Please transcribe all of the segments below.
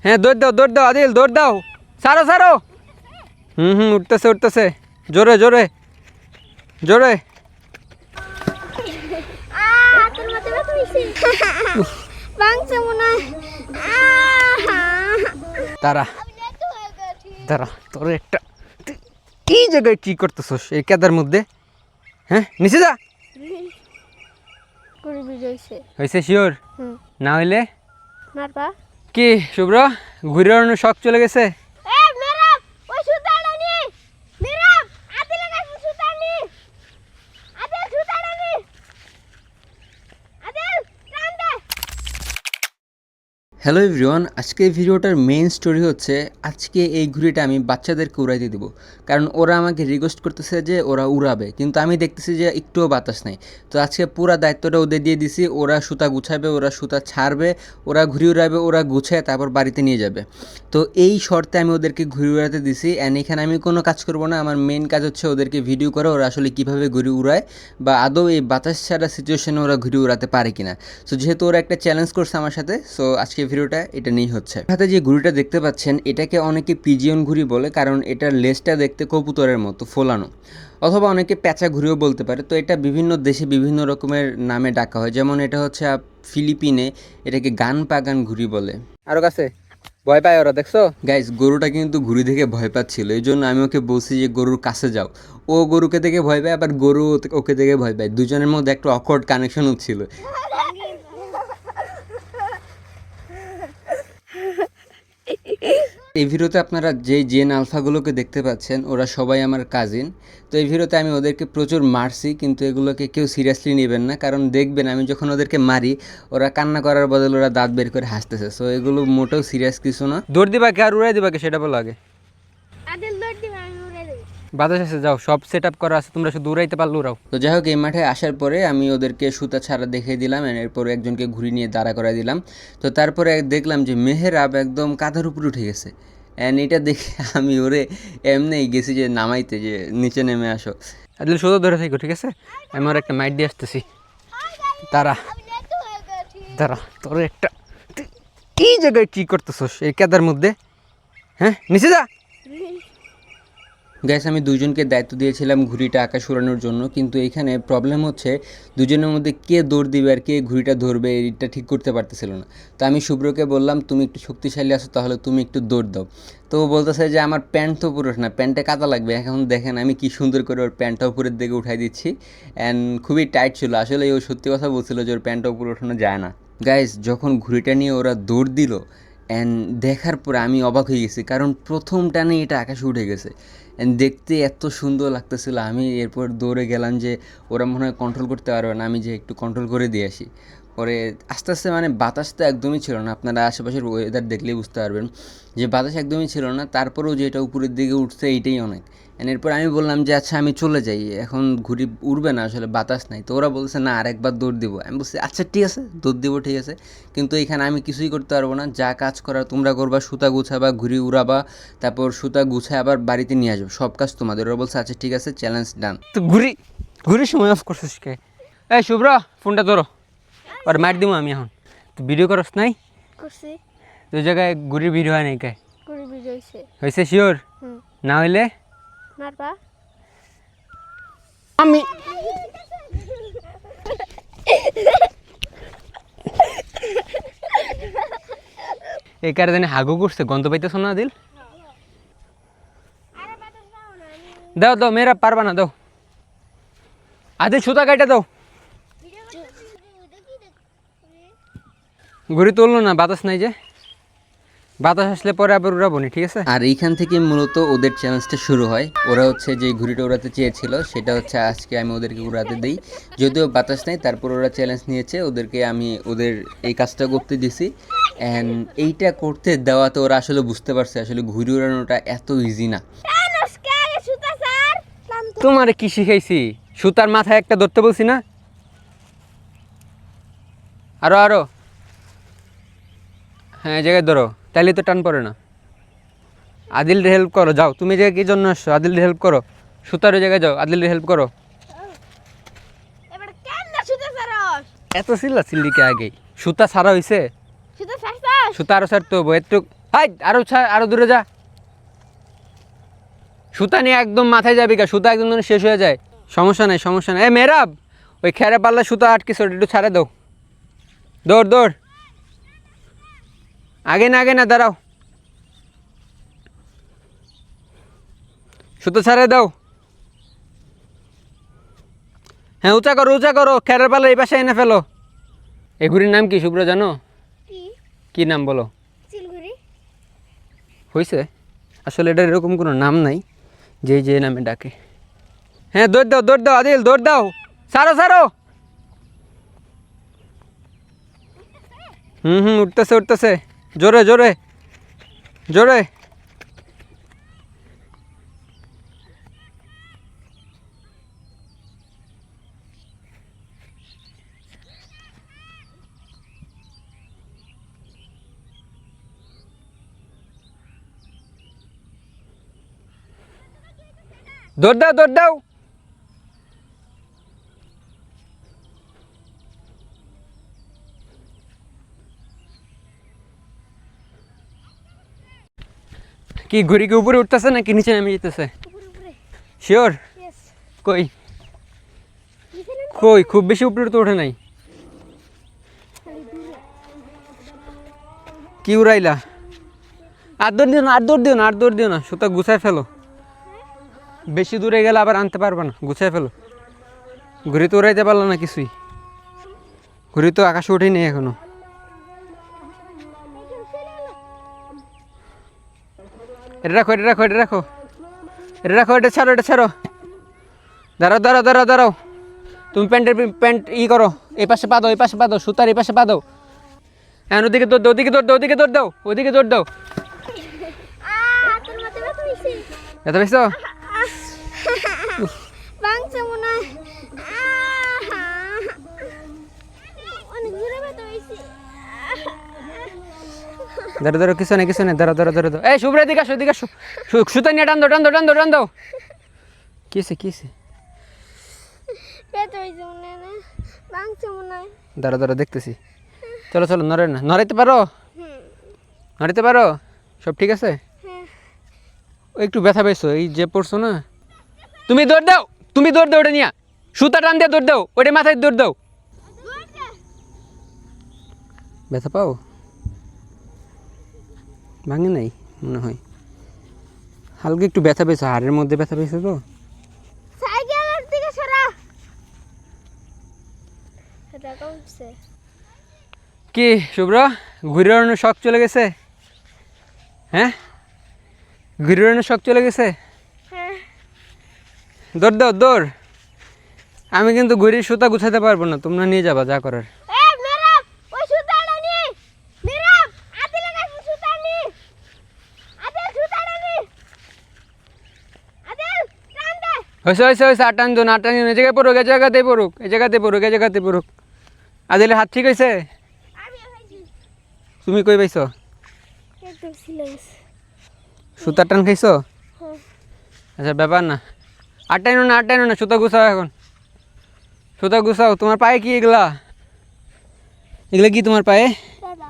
হ্যাঁ দৌড় দাও আদিল দৌড় দাও, সারো সারো। উঠতেছে উঠতেছে, জোরে জোরে জোরে। তারা তারা তোর একটা এই জায়গায় কি করতেছস এই কেদার মধ্যে? হ্যাঁ নিচে যা। হয়েছে শিওর? না হইলে কি শুভ্র ঘুরে বেড়ানোর শখ চলে গেছে? হ্যালো এভরিওয়ান, আজকে এই ভিডিওটার মেইন স্টোরি হচ্ছে আজকে এই ঘুড়িটা আমি বাচ্চাদেরকে উড়াইতে দেবো, কারণ ওরা আমাকে রিকোয়েস্ট করতেছে যে ওরা উড়াবে, কিন্তু আমি দেখতেছি যে একটুও বাতাস নাই। তো আজকে পুরো দায়িত্বটা ওদের দিয়ে দিছি। ওরা সুতা গুছাবে, ওরা সুতা ছাড়বে, ওরা ঘুড়ি উড়াবে, ওরা গুছায় তারপর বাড়িতে নিয়ে যাবে। তো এই শর্তে আমি ওদেরকে ঘুড়ি উড়াতে দিছি। অ্যান্ড এখানে আমি কোনো কাজ করবো না, আমার মেইন কাজ হচ্ছে ওদেরকে ভিডিও করা, ওরা আসলে কীভাবে ঘুড়ি উড়ায় বা আদৌ এই বাতাস ছাড়া সিচুয়েশনে ওরা ঘুড়ি উড়াতে পারে কিনা। সো যেহেতু ওরা একটা চ্যালেঞ্জ করছে আমার সাথে, সো আজকে ভিডিওটা এটা নিয়েই হচ্ছে। হাতে যে ঘুড়িটা দেখতে পাচ্ছেন এটাকে অনেকে পিজিয়ন ঘুড়ি বলে, কারণ এটার লেজটা দেখতে কবুতরের মতো ফোলানো, অথবা অনেকে প্যাঁচা ঘুড়িও বলতে পারে। তো এটা বিভিন্ন দেশে বিভিন্ন রকমের নামে ডাকা হয়, যেমন এটা হচ্ছে ফিলিপিনে এটাকে গান পাগান ঘুড়ি বলে। আরো কাছে ভয় পায় ওরা, দেখছো গাইস? গরুটা কিন্তু ঘুড়ি থেকে ভয় পাচ্ছিল, এই জন্য আমি ওকে বলছি যে গরুর কাছে যাও। ও গরুকে দেখে ভয় পায়, আবার গরু ওকে দেখে ভয় পায়। দুজনের মধ্যে একটা অকওয়ার্ড কানেকশন হচ্ছিল। এই ভিডিওতে আপনারা যে জেন আলফাগুলোকে দেখতে পাচ্ছেন ওরা সবাই আমার কাজিন। তো এই ভিডিওতে আমি ওদেরকে প্রচুর মারছি, কিন্তু এগুলোকে কেউ সিরিয়াসলি নেবেন না, কারণ দেখবেন আমি যখন ওদেরকে মারি ওরা কান্না করার বদলে ওরা দাঁত বের করে হাসতেছে। সো এগুলো মোটেও সিরিয়াস কিছু না। দৌড় দিবা কে আর উড়াই দিবা কে সেটা বলো আগে। বাতাস আছে, যাও, সব সেট আপ করা আছে, তোমরা শুধু উড়াইতে পারলে উড়াও। তো যাই হোক, এই মাঠে আসার পরে আমি ওদেরকে সুতা ছাড়া দেখিয়ে দিলাম, এরপরে একজনকে ঘুরি নিয়ে দাঁড়া করাই দিলাম। তো তারপরে দেখলাম যে মেহেরাব একদম কাঁধার উপরে উঠে গেছে। অ্যান্ড এটা দেখে আমি ওরে এমনিই গেছি যে নামাইতে, যে নিচে নেমে আসো। আদিল শুধু ধরে থাকো, ঠিক আছে? আমি ওর একটা মাইট দিয়ে আসতেছি। তারা তারা তোর একটা এই জায়গায় কি করতেছস এই কেদার মধ্যে? হ্যাঁ নিচে যা। গ্যাস আমি দুজনকে দায়িত্ব দিয়েছিলাম ঘুড়িটা আকাশ উড়ানোর জন্য, কিন্তু এখানে প্রবলেম হচ্ছে দুজনের মধ্যে কে দৌড় দিবে আর কে ঘুড়িটা ধরবে এটা ঠিক করতে পারতেছিল না। তো আমি শুভ্রকে বললাম তুমি একটু শক্তিশালী আছো, তাহলে তুমি একটু দৌড় দাও। তো ও বলতেছে যে আমার প্যান্ট তো পুরো না, প্যান্টে কাদা লাগবে। এখন দেখেন আমি কি সুন্দর করে ওর প্যান্টটা উপরের দিকে উঠাই দিচ্ছি। অ্যান্ড খুবই টাইট ছিল, আসলে ও সত্যি কথা বলছিল যে ওর প্যান্টটা উপরে ওঠানো যায় না। গাইস, যখন ঘুড়িটা নিয়ে ওরা দৌড় দিল অ্যান্ড দেখার পরে আমি অবাক হয়ে গেছি, কারণ প্রথম টানে এটা আকাশে উঠে গেছে। অ্যান্ড দেখতে এত সুন্দর লাগতেছিল। আমি এরপর দৌড়ে গেলাম যে ওরা মনে হয় কন্ট্রোল করতে পারবে না, আমি যে একটু কন্ট্রোল করে দিয়ে আসি। পরে আস্তে আস্তে মানে বাতাস তো একদমই ছিল না, আপনারা আশেপাশের ওয়েদার দেখলেই বুঝতে পারবেন যে বাতাস একদমই ছিল না। তারপরেও যে এটা উপরের দিকে উঠছে এইটাই অনেক। এরপর আমি বললাম যে আচ্ছা আমি চলে যাই, এখন ঘুড়ি উড়বে না, আসলে বাতাস নাই। তো ওরা বলছে না আরেকবার দৌড় দিব। আমি বলছি আচ্ছা ঠিক আছে দৌড় দিব, ঠিক আছে, কিন্তু এখানে আমি কিছুই করতে পারবো না। যা কাজ করার তোমরা করবা, সুতা গুছাবা, ঘুড়ি উড়াবা, তারপর সুতা গুছায় আবার বাড়িতে নিয়ে আসবো, সব কাজ তোমাদের। ওরা বলছে আচ্ছা ঠিক আছে, চ্যালেঞ্জ ডান। তো ঘুরির সময় অফ করছিস কে? এই শুভ্র ফোনটা ধরো, আর মার দিব আমি এখন। তো ভিডিও করস নাই? করছি। তুই জায়গায় ঘুরির ভিডিও হয় নাই কে? করে বুঝাইছে। হয়েছে শিওর? না হইলে মারবা? আমি এই কারণে হাগু করছে, গন্ধ পাইতেছ না দিল? দাও দাও, মেয়েরা পারবা না, দাও। আদিল সুতা কাইটা দাও। ঘুরি তুললো না, বাতাস নাই যে, বাতাস আসলে পরে আবার উড়াবো নি, ঠিক আছে? আর এইখান থেকে মূলত ওদের চ্যালেঞ্জটা শুরু হয়। ওরা হচ্ছে যে ঘুড়িটা উড়াতে চেয়েছিল সেটা হচ্ছে আজকে আমি ওদেরকে উড়াতে দিই, যদিও বাতাস নেই, তারপর ওরা চ্যালেঞ্জ নিয়েছে, ওদেরকে আমি ওদের এই কাজটা করতে দিছি। অ্যান্ড এইটা করতে দেওয়াতে ওরা আসলে বুঝতে পারছে আসলে ঘুড়ি উড়ানোটা এত ইজি না। তোমারে কি শিখাইছি? সুতার মাথায় একটা ধরতে বলছি না? আরো আরো, হ্যাঁ এই জায়গায় ধরো, তাইলে তো টান পড়ে না। আদিল হেল্প করো, যাও, তুমি জায়গায় কি জন্য আসছো? আদিল হেল্প করো, সুতার ওই জায়গায় যাও, আদিল হেল্প করো। এত চিল্লা চিল্লিকে আগেই সুতা ছাড়া হয়েছে? সুতা আরো ছাড়তে হবো, একটু হাই আরো দূরে যা। সুতা নিয়ে একদম মাথায় যাবি কা, সুতা একদম যেন শেষ হয়ে যায়। সমস্যা নাই সমস্যা নাই। মেহরাব, ওই খেরে পাল্লা সুতা আটকেছে, ওটা একটু ছাড়ে দাও। দৌড় দৌড়, আগে না দাঁড়াও, সুতো ছাড়ে দাও। হ্যাঁ উঁচা করো, খেরের পাল্লা এই পাশে এনে ফেলো। এই ঘুড়ির নাম কি শুভ্র জানো? কি কি নাম বলো? চিলঘুড়ি। হয়েছে, আসলে এটার এরকম কোনো নাম নাই যে নামে ডাকে। হ্যাঁ দৌড় দাও আদিল, দৌড় দাও, ছাড়ো। উঠতেছে, জোরে। দৌড় দাও। কি ঘুড়ি কি উপরে উঠতেছে নাকি নিচে নেমে যেতেছে? উপরে শিওর? ইয়েস। কই নিচে নাম কই খুব বেশি উপরে তো ওঠে নাই। খালি দূরে। কি উড়াইলা? আর দৌড় দিও না, সুতা গুছায় ফেলো। বেশি দূরে গেলে আবার আনতে পারবে না, গুছায় ফেলো। ঘুড়ি তো উড়াইতে পারলো না কিছুই, ঘুড়ি তো আকাশে ওঠেই নেই এখনো। এটা রাখো, এটা ছাড়ো। দাঁড়াও। তুমি প্যান্ট করো, এই পাশে পা দাও, সুতার এই পাশে পা দাও। হ্যাঁ ওদিকে দৌড় দাও। তোর মাথা ব্যথা হইছে। এত পেয়েছো? ভাঙছে মনে হয়। অনেক জোরে ব্যথা হইছে। দাঁড়ো কিছু নেই দাঁড়াও। এই শুভ্র এদিকে আসো। সুতা নিয়ে টান দাও। কিসে ব্যথা হইছে মনে হয় না, ভাঙছে মনে হয়। দাঁড়া দেখতেছি। চলো নড়াইতে পারো? নড়াইতে পারো? সব ঠিক আছে? হ্যাঁ। ও একটু ব্যথা পেয়েছো, এই যে পড়ছো না। তুমি দৌড় দাও ওটা নিয়ে, সুতা টান দিয়ে দৌড় দাও, ওটা মাথায় দৌড় দাও। ব্যথা পাও? ভাঙে নাই মনে হয়, হালকা একটু ব্যথা পেয়েছো, হাড়ের মধ্যে ব্যথা পেয়েছো তো। সাইকেলের দিকে সরা। এটা কমছে। কি শুভ্র, ঘুরে ওড়ানোর শখ চলে গেছে? হ্যাঁ ঘুরে ওড়ানোর শখ চলে গেছে? হ্যাঁ। দৌড়। আমি কিন্তু ঘুড়ির সুতা গুছাতে পারবো না, তোমরা নিয়ে যাবা যা করার। মেরাব, ওই সুতাটা নি। মেরাব, আদিলের কাছে সুতা নি। আদিল সুতাটা নি। আদিল, টান দে। হয়েছে আর টান দিও না, এই জায়গাতেই পড়ুক। আদিলের হাত ঠিক হয়েছে? আমি হইছি। তুমি কই পাইছো? একদম সিলেন্স। সুতার টান খাইছো? হ্যাঁ। আচ্ছা ব্যাপার না, আর টাইনো না, সুতা গুছাও এখন, সুতা গুছাও। তোমার পায়ে কি এগুলা কি তোমার পায়ে? দাদা,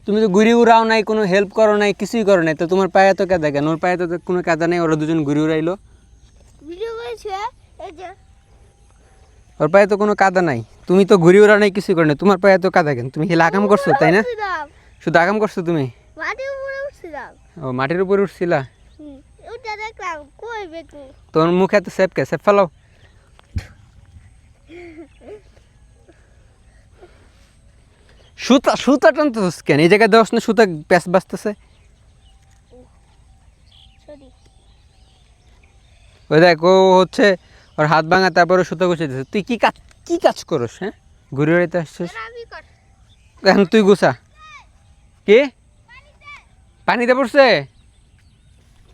তুমি তো ঘুড়ি উড়াও নাই, কোনো হেল্প করো নাই, কিছুই করো নাই, তো তোমার পায়ে তো কাদা কেন? ওর পায়ে তো কোনো কাদা নেই, ওরা দুজন ঘুড়ি উড়াইলো। ভিডিও করেছে এই যে। ওর পায়ে তো কোনো কাদা নাই, তুমি তো ঘুড়ি উড়াও নাই, কিছুই করো নাই, তোমার পায়ে তো কাদা কেন? তুমি হেলে আকাম করছো তাই না? উঠছিলাম, শুধু আকাম করছো তুমি। মাটির উপরে উঠছিলাম। ও মাটির উপরে উঠছিলা? ওটা দেখলাম কই বেকু। তোমার মুখে এত সেপ ফেলাও। সুতা টানতেছিস কেন? এই জায়গায় দেওয়াস না, সুতা প্যাঁচ বাজতেছে। সরি। ওই দেখ, ও হচ্ছে ওর হাত ভাঙা, তারপরে সুতা গুছিয়ে দিচ্ছে। তুই কি কাজ করস? হ্যাঁ ঘুরে বেড়াইতে আসছিস, আমি কর। এখন তুই গুছা। কি পানিতে পড়ছে?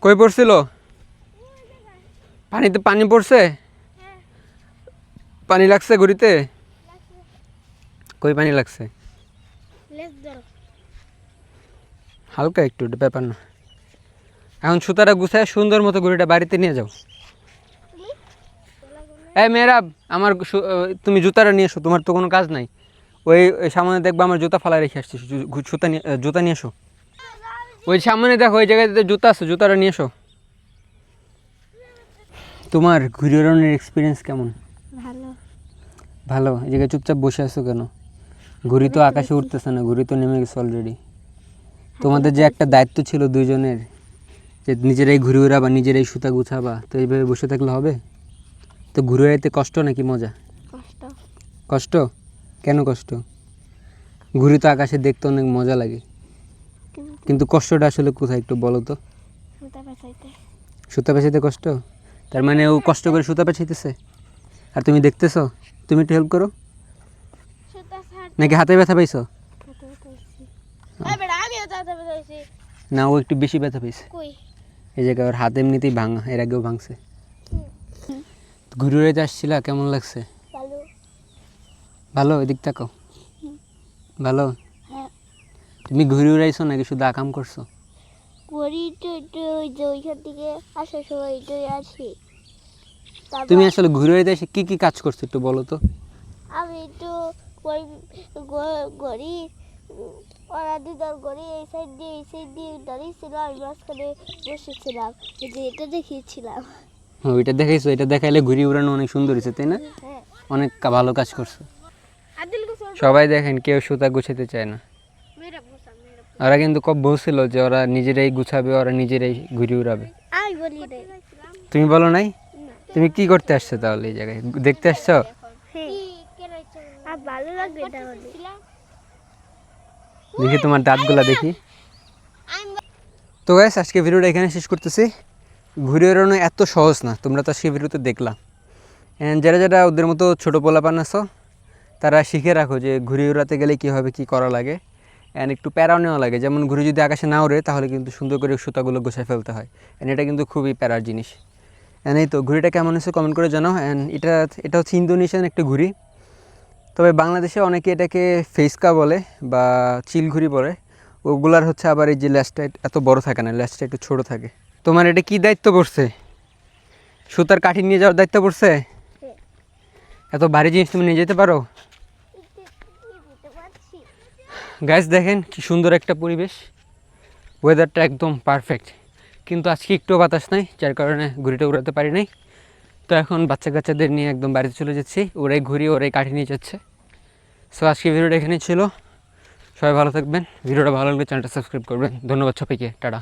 কই পড়ছিল? পানি পড়ছে? পানি লাগছে ঘুরিতে? কই পানি লাগছে? লেস ধরো। হালকা একটু, ব্যাপার না। এখন সুতাটা গুছায় সুন্দর মতো ঘুড়িটা বাড়িতে নিয়ে যাও। এই মেয়েরা, আমার তুমি জুতাটা নিয়ে এসো, তোমার তো কোনো কাজ নাই। ওই সামনে দেখবা আমার জুতা ফালা রেখে আসছি, জুতা নিয়ে এসো। ওই সামনে দেখো ওই জায়গাতে জুতা আছে, জুতাটা নিয়ে এসো। তোমার ঘুরে ওড়ানোর এক্সপিরিয়েন্স কেমন? ভালো। ভালো। এই জায়গায় চুপচাপ বসে আছো কেন? ঘুড়ি তো আকাশে উঠতেছে না, ঘুড়ি তো নেমে গেছে অলরেডি। তোমাদের যে একটা দায়িত্ব ছিল দুইজনের, যে নিজেরাই ঘুরে উড়াবা, নিজেরাই সুতা গুছাবা, তো এইভাবে বসে থাকলে হবে? তো ঘুরে উড়াইতে কষ্ট নাকি মজা? কষ্ট। কষ্ট? কেন কষ্ট? ঘুড়ি তো আকাশে দেখতে অনেক মজা লাগে, কিন্তু কষ্টটা আসলে কোথায় একটু বলো তো? সুতা পেঁচাইতে। সুতা পেঁচাইতে কষ্ট? তার মানে ও কষ্ট করে সুতা পেঁচাইতেছে আর তুমি দেখতেছো? তুমি একটু হেল্প করো। সুতা ছাড়। নাকি হাতে ব্যথা পাইছো? হাতে পেঁচাইছি। এই বেটা আমিও তো হাতে পেঁচাইছি। না, ও একটু বেশি ব্যথা পাইছে। কই? এই জায়গায় ওর হাত এমনিতেই ভাঙা, এর আগেও ভাঙছে। ঘুরে উড়াইতে আসছিলা, কেমন লাগছে? ভালো। ভালো? এদিক তাকাও। ভালো? হ্যাঁ। তুমি ঘুরে উড়াইছো নাকি শুধু আকাম করছো? করি তো একটু ওই যে ওইখান থেকে আসার সময় একটু আসি। তারপর তুমি আসলে ঘুরে উড়াইতে এসে কি কি কাজ করছো একটু বলো তো? আমি একটু ওই গড়ি ওরা দিদার গড়ি এই সাইড দিয়ে দাঁড়িয়েছিল, আমি মাঝখানে বসেছিলাম, এই যে এটা দেখিয়েছিলাম। হ্যাঁ, ওইটা দেখাইছো। এটা দেখাইলে ঘুরে উড়ানো অনেক সুন্দর হয়েছে, তাই না? হ্যাঁ। অনেক ভালো কাজ করছো। আদিল গোসল সবাই দেখেন কেউ সুতা গুছাতে চায় না। মেরা বসা মেরা। ওরা কিন্তু কব বলছিল যে ওরা নিজেরাই গুছাবে, ওরা নিজেরাই ঘুরে উড়াবে। আমি বলি রে। তুমি বলো নাই? না। তুমি কি করতে আসছো তাহলে এই জায়গায়? দেখতে আসছো? হ্যাঁ। আর ভালো লাগবে তাহলে। দেখি তোমার দাঁতগুলা দেখি। তো গাইস, আজকে ভিডিওটা এখানে শেষ করতেছি। ঘুরে বেড়ানো এত সহজ না, তোমরা তো আজকে ভিডিওতে দেখলাম। অ্যান্ড যারা যারা ওদের মতো ছোটো পোলাপান আছো, তারা শিখে রাখো যে ঘুরে উড়াতে গেলে কীভাবে কী করা লাগে। অ্যান্ড একটু প্যারাও নেওয়া লাগে, যেমন ঘুরে যদি আকাশে না ওড়ে তাহলে কিন্তু সুন্দর করে সুতাগুলো গোছায় ফেলতে হয়। অ্যান্ড এটা কিন্তু খুবই প্যারার জিনিস। অ্যান্ড এই তো ঘুড়িটা কেমন হয়েছে কমেন্ট করে জানাও। অ্যান্ড এটা হচ্ছে ইন্দোনেশিয়ান একটা ঘুড়ি, তবে বাংলাদেশে অনেকে এটাকে ফেসকা বলে বা চিল ঘুড়ি বলে। ওগুলার হচ্ছে আবার এই যে ল্যাসটা এত বড় থাকে না, ল্যাসটা একটু ছোটো থাকে। তোমার এটা কি দায়িত্ব পড়ছে? সুতার কাঠি নিয়ে যাওয়ার দায়িত্ব পড়ছে? এত ভারী জিনিস তুমি নিয়ে যেতে পারো? গাইস দেখেন কি সুন্দর একটা পরিবেশ, ওয়েদারটা একদম পারফেক্ট। কিন্তু আজকে একটু বাতাস নাই, যার কারণে ঘুড়িটা উড়াতে পারি নাই। তো এখন বাচ্চা কাচ্চাদের নিয়ে একদম বাড়িতে চলে যাচ্ছি, ওরাই ঘুরি ওরাই কাঠি নিয়ে যাচ্ছে। সো আজকে ভিডিওটা এখানেই ছিল। সবাই ভালো থাকবেন। ভিডিওটা ভালো লাগলে চ্যানেলটা সাবস্ক্রাইব করবেন। ধন্যবাদ সবাইকে, টাটা।